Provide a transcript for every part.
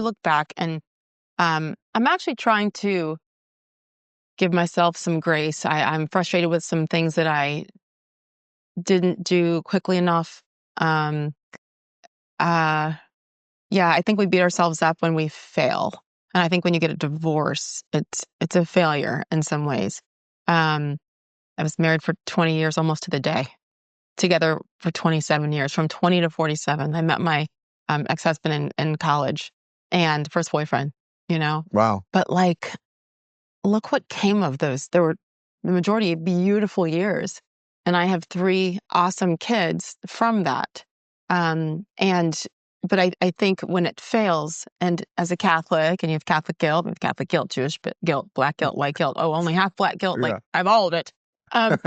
look back and I'm actually trying to give myself some grace. I'm frustrated with some things that I didn't do quickly enough. Um, uh, yeah, I think we beat ourselves up when we fail. And I think when you get a divorce, it's a failure in some ways. Um, I was married for 20 years, almost to the day, together for 27 years, from 20 to 47. I met my ex-husband in college and first boyfriend, you know? Wow. But like, look what came of those. There were the majority of beautiful years. And I have 3 awesome kids from that. And but I think when it fails, and as a Catholic, and you have Catholic guilt, Jewish guilt, black guilt, white guilt. Oh, only half black guilt. Like Yeah. I have all of it. Um,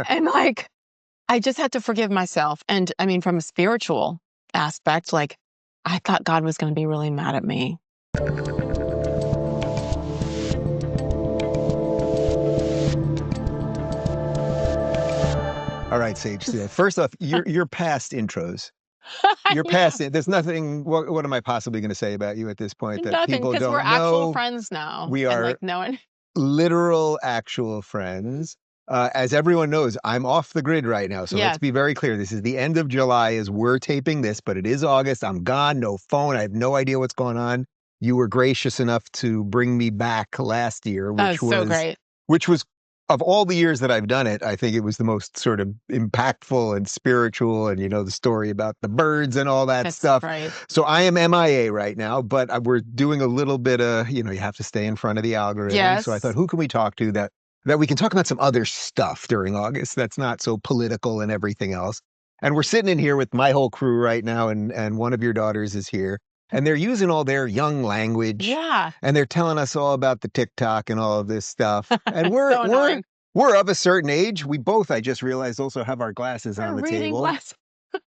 and like I just had to forgive myself. And I mean, from a spiritual aspect, like I thought God was going to be really mad at me. All right, Sage Steele. First off, your past intros. Your I know. past. There's nothing. What am I possibly going to say about you at this point that Nothing, people because we're don't actual know? friends now, We and are like no one. literal, actual friends. As everyone knows, I'm off the grid right now. So let's Yes. be very clear. This is the end of July as we're taping this, but it is August. I'm gone, no phone. I have no idea what's going on. You were gracious enough to bring me back last year, That was so great. which was of all the years that I've done it, I think it was the most sort of impactful and spiritual. And, the story about the birds and all that That's stuff. right. So I am MIA right now, but we're doing a little bit of, you have to stay in front of the algorithm. So I thought, Yes. who can we talk to that we can talk about some other stuff during August that's not so political and everything else. And we're sitting in here with my whole crew right now, and one of your daughters is here. And they're using all their young language. Yeah. And they're telling us all about the TikTok and all of this stuff. And So annoying. we're of a certain age. We both, I just realized, also have our glasses We're on the reading table. less.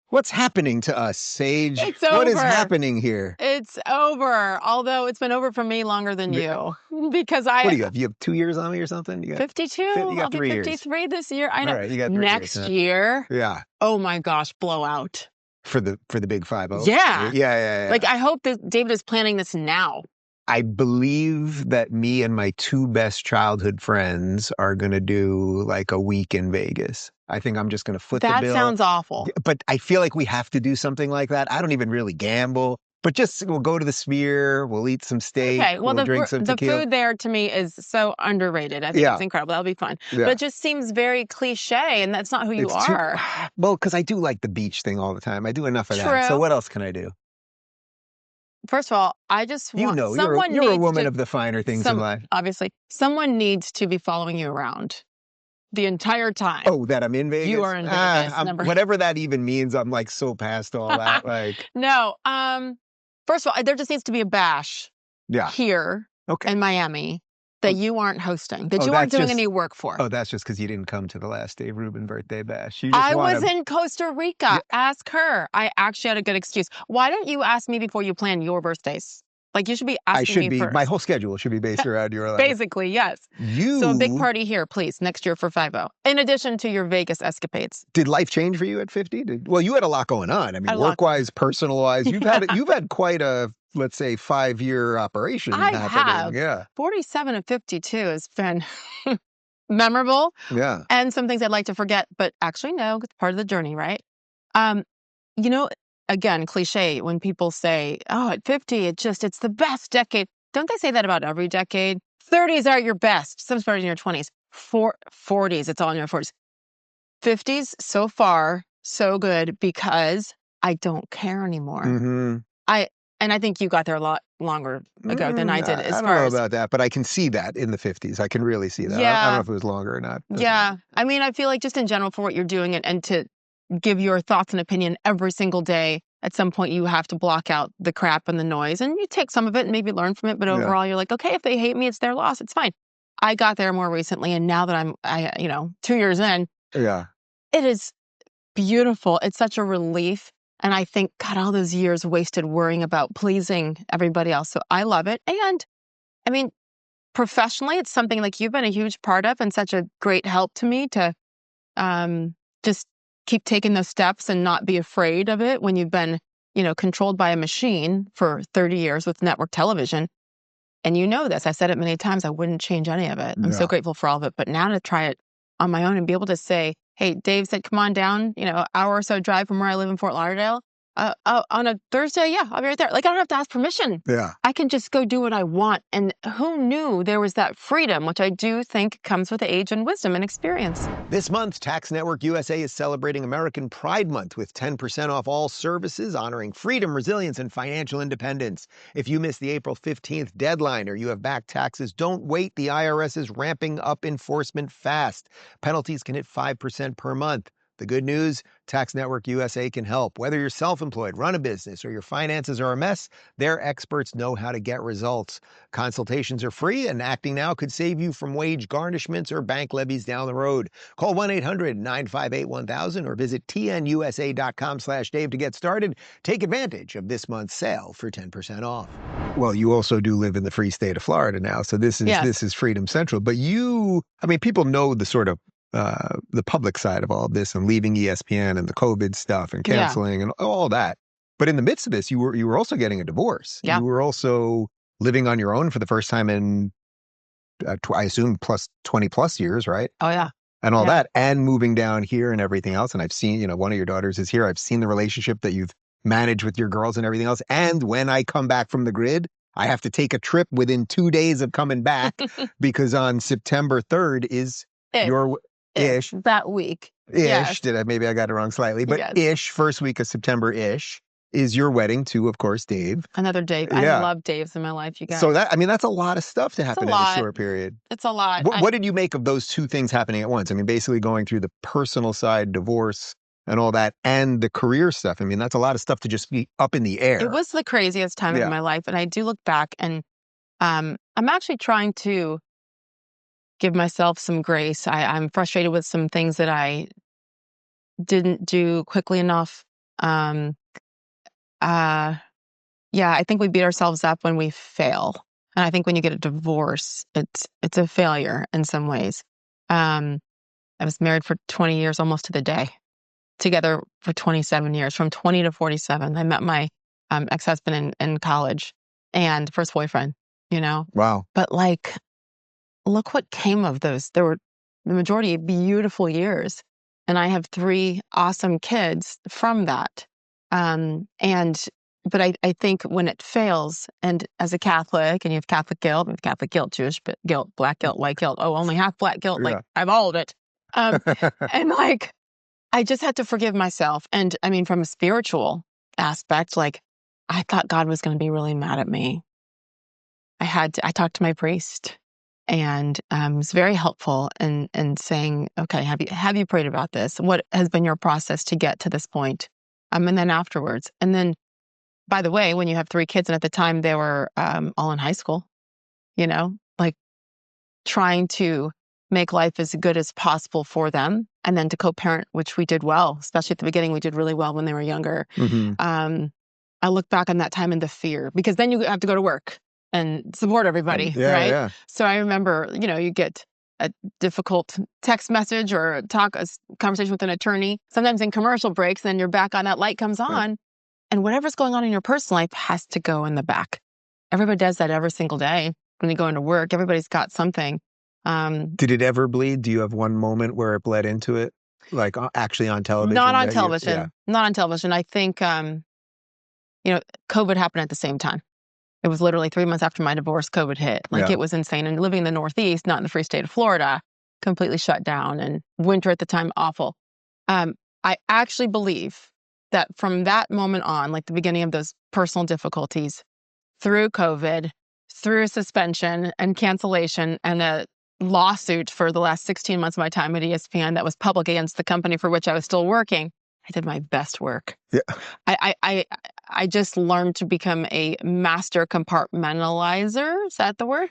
What's happening to us, Sage? It's What is over. happening here? It's over. Although it's been over for me longer than you, because What do you have? You have 2 years on me or something? You got 52. you got I'll be 3 years. 53 this year. I All know. right, you got 3 years. Next year. Yeah. Oh my gosh, blowout. For the big 5-0. Yeah. Yeah. Like I hope that David is planning this now. I believe that me and my 2 best childhood friends are going to do like a week in Vegas. I think I'm just going to foot the That bill. sounds awful. But I feel like we have to do something like that. I don't even really gamble, but just we'll go to the Sphere, we'll eat some steak, Okay, well, we'll drink some the tequila. food there to me is so underrated. I think it's incredible. That'll be fun. Yeah. But it just seems very cliche, and that's not who you are. Well, because I do like the beach thing all the time. I do enough of that. So True. what else can I do? First of all, I just want someone you're a needs woman to, of the finer things in life. obviously, someone needs to be following you around the entire time. Oh, that I'm in Vegas? You are in Vegas. Whatever that even means, I'm like so past all that. Like, No, first of all, there just needs to be a bash here in Miami that you aren't hosting, that you aren't doing any work for. Oh, that's just because you didn't come to the last Dave Rubin birthday bash. I was in Costa Rica. Yeah. Ask her. I actually had a good excuse. Why don't you ask me before you plan your birthdays? Like you should be asking me first. My whole schedule should be based around your life. Basically, yes. So a big party here, please, next year for 5-0. In addition to your Vegas escapades. Did life change for you at 50? Well, you had a lot going on. I mean, work-wise, personal-wise. You've had quite a, let's say, 5-year operation happening. Yeah. 47 and 52 has been memorable. Yeah. And some things I'd like to forget, but actually no, it's part of the journey, right? Again, cliche, when people say, oh, at 50, it's the best decade. Don't they say that about every decade? 30s are your best. Some starting in your 20s. 40s, it's all in your 40s. 50s, so far, so good, because I don't care anymore. Mm-hmm. And I think you got there a lot longer ago than I did. I don't know about that, but I can see that in the 50s. I can really see that. Yeah. I don't know if it was longer or not. Yeah. I mean, I feel like just in general for what you're doing and to give your thoughts and opinion every single day, at some point you have to block out the crap and the noise, and you take some of it and maybe learn from it. But overall, you're like, okay, if they hate me, it's their loss. It's fine. I got there more recently, and now that I'm 2 years in, it is beautiful. It's such a relief. And I think, God, all those years wasted worrying about pleasing everybody else. So I love it. And I mean, professionally, it's something like you've been a huge part of and such a great help to me to just keep taking those steps and not be afraid of it when you've been, controlled by a machine for 30 years with network television. And you know this, I said it many times, I wouldn't change any of it. I'm so Yeah. grateful for all of it. But now to try it on my own and be able to say, hey, Dave said, come on down, hour or so drive from where I live in Fort Lauderdale. On a Thursday, yeah, I'll be right there. Like, I don't have to ask permission. Yeah. I can just go do what I want. And who knew there was that freedom, which I do think comes with age and wisdom and experience. This month, Tax Network USA is celebrating American Pride Month with 10% off all services honoring freedom, resilience, and financial independence. If you missed the April 15th deadline or you have back taxes, don't wait. The IRS is ramping up enforcement fast. Penalties can hit 5% per month. The good news, Tax Network USA can help. Whether you're self-employed, run a business, or your finances are a mess, their experts know how to get results. Consultations are free, and acting now could save you from wage garnishments or bank levies down the road. Call 1-800-958-1000 or visit tnusa.com/Dave to get started. Take advantage of this month's sale for 10% off. Well, you also do live in the free state of Florida now, so this is Freedom Central. But people know the sort of the public side of all of this and leaving ESPN and the COVID stuff and canceling and all that. But in the midst of this, you were also getting a divorce. Yeah. You were also living on your own for the first time in, I assume, plus 20 plus years, right? Oh, yeah. And all that, and moving down here and everything else. And I've seen, one of your daughters is here. I've seen the relationship that you've managed with your girls and everything else. And when I come back from the grid, I have to take a trip within 2 days of coming back because on September 3rd is your ish that week. ish. Yes. Maybe I got it wrong slightly, but Yes. ish, first week of September ish is your wedding to, of course, Dave. Another Dave. I love Daves in my life, you guys. So that's a lot of stuff to happen in a short period. It's a lot. What did you make of those two things happening at once? I mean, basically going through the personal side, divorce and all that, and the career stuff. I mean, that's a lot of stuff to just be up in the air. It was the craziest time of my life. And I do look back and I'm actually trying to give myself some grace. I'm frustrated with some things that I didn't do quickly enough. I think we beat ourselves up when we fail. And I think when you get a divorce, it's a failure in some ways. I was married for 20 years, almost to the day, together for 27 years, from 20 to 47. I met my ex-husband in college and first boyfriend, Wow. But look what came of those. There were the majority of beautiful years. And I have 3 awesome kids from that. But I think when it fails, and as a Catholic, and you have Catholic guilt, Jewish guilt, black guilt, white guilt, only half black guilt, I have all of it. And I just had to forgive myself. And I mean, from a spiritual aspect, I thought God was going to be really mad at me. I talked to my priest, and was very helpful in saying, okay, have you prayed about this? What has been your process to get to this point? And then afterwards. And then, by the way, when you have 3 kids, and at the time they were all in high school, trying to make life as good as possible for them, and then to co-parent, which we did well, especially at the beginning. We did really well when they were younger. Mm-hmm. I look back on that time in the fear, because then you have to go to work and support everybody, right? Yeah. So I remember, you get a difficult text message or a conversation with an attorney, sometimes in commercial breaks, then you're back on, that light comes on, and whatever's going on in your personal life has to go in the back. Everybody does that every single day when they go into work. Everybody's got something. Did it ever bleed? Do you have one moment where it bled into it? Like actually on television? Not on television. Not on television. I think, COVID happened at the same time. It was literally 3 months after my divorce, COVID hit. It was insane. And living in the Northeast, not in the free state of Florida, completely shut down. And winter at the time, awful. I actually believe that from that moment on, the beginning of those personal difficulties, through COVID, through suspension and cancellation and a lawsuit for the last 16 months of my time at ESPN that was public against the company for which I was still working, I did my best work. Yeah. I just learned to become a master compartmentalizer. Is that the word?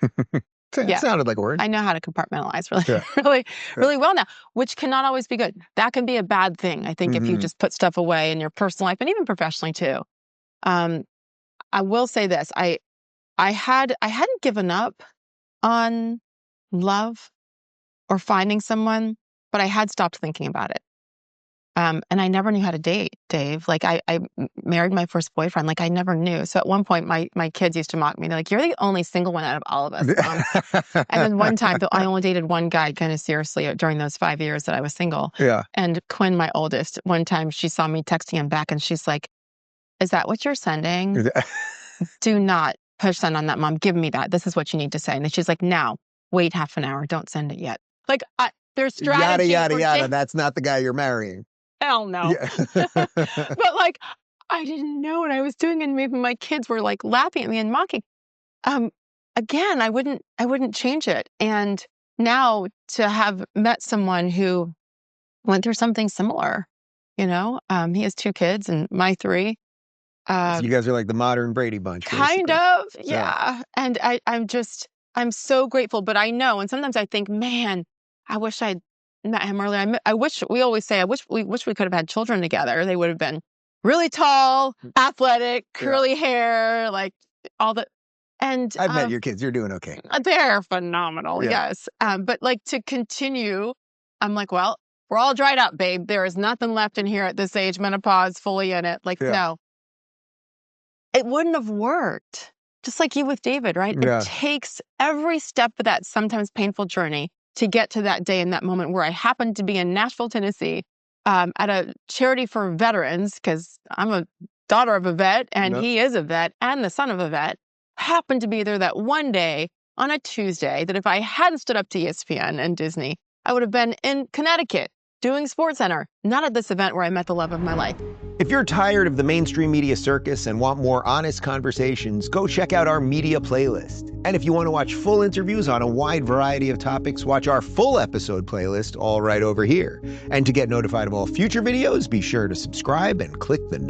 It sounded like a word. I know how to compartmentalize really well now, which cannot always be good. That can be a bad thing, I think, if you just put stuff away in your personal life and even professionally too. I will say this. I hadn't given up on love or finding someone, but I had stopped thinking about it. And I never knew how to date, Dave. Like I married my first boyfriend. Like I never knew. So at one point, my kids used to mock me. They're like, "You're the only single one out of all of us, Mom." And then one time, I only dated one guy kind of seriously during those 5 years that I was single. Yeah. And Quinn, my oldest, one time she saw me texting him back, and she's like, "Is that what you're sending? Do not push send on that, Mom. Give me that. This is what you need to say." And then she's like, "Now, wait half an hour. Don't send it yet." Like there's Yada, strategy yada, for yada. That's not the guy you're marrying. hell no. Yeah. But like, I didn't know what I was doing, and maybe my kids were like laughing at me and mocking. Um, Again, I wouldn't change it. And now to have met someone who went through something similar, he has 2 kids and my 3. So you guys are like the modern Brady Bunch, Kind basically. of, Yeah. yeah. And I'm so grateful, but I know, and sometimes I think, man, I wish I'd met him earlier. I wish, we always say, I wish we could have had children together. They would have been really tall, athletic, Yeah. curly hair, like all the, and I've met your kids. You're doing okay. they're phenomenal, Yeah. yes. But like to continue, I'm like, well, we're all dried up, babe. There is nothing left in here at this age, menopause, fully in it. Like, Yeah. no, it wouldn't have worked. Just like you with David, right? It Yeah. takes every step of that sometimes painful journey to get to that day and that moment where I happened to be in Nashville, Tennessee, at a charity for veterans, because I'm a daughter of a vet and No. he is a vet and the son of a vet. Happened to be there that one day on a Tuesday that if I hadn't stood up to ESPN and Disney, I would have been in Connecticut doing SportsCenter, not at this event where I met the love of my life. If you're tired of the mainstream media circus and want more honest conversations, go check out our media playlist. And if you want to watch full interviews on a wide variety of topics, watch our full episode playlist all right over here. And to get notified of all future videos, be sure to subscribe and click the